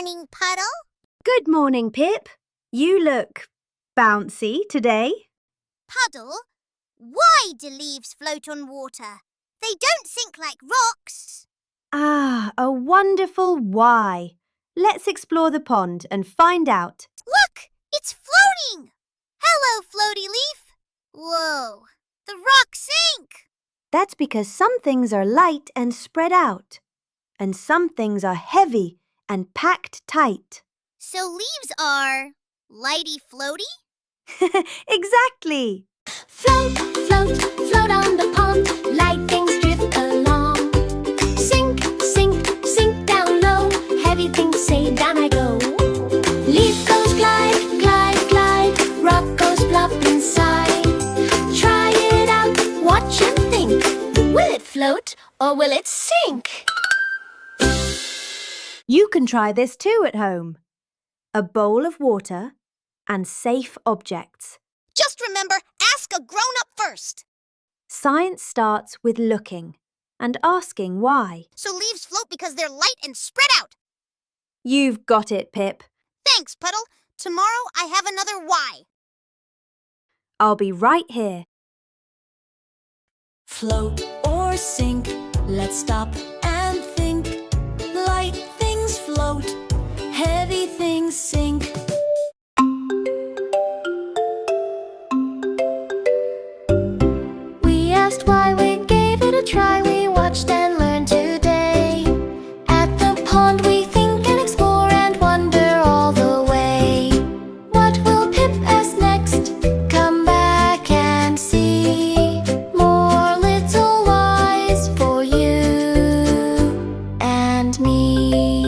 morning, Puddle. Good morning, Pip. You look bouncy today. Puddle, why do leaves float on water? They don't sink like rocks. Ah, a wonderful why. Let's explore the pond and find out. Look, it's floating. Hello, floaty leaf. Whoa, the rocks sink. That's because some things are light and spread out, and some things are heavy and packed tight. So leaves are lighty floaty? Exactly. Float, float, float on the pond. Light things drift along. Sink, sink, sink down low. Heavy things say down I go. Leaf goes glide, glide, glide. Rock goes plop inside. Try it out, watch and think. Will it float or will it sink? You can try this too at home. A bowl of water and safe objects. Just remember, ask a grown-up first. Science starts with looking and asking why. So leaves float because they're light and spread out. You've got it, Pip. Thanks, Puddle. Tomorrow I have another why. I'll be right here. Float or sink, let's stop and think. Light things float, heavy things sink. We asked why, we gave it a try. We watched and learned today. At the pond we think and explore and wonder all the way. What will Pip ask next? Come back and see. More little whys for you and me.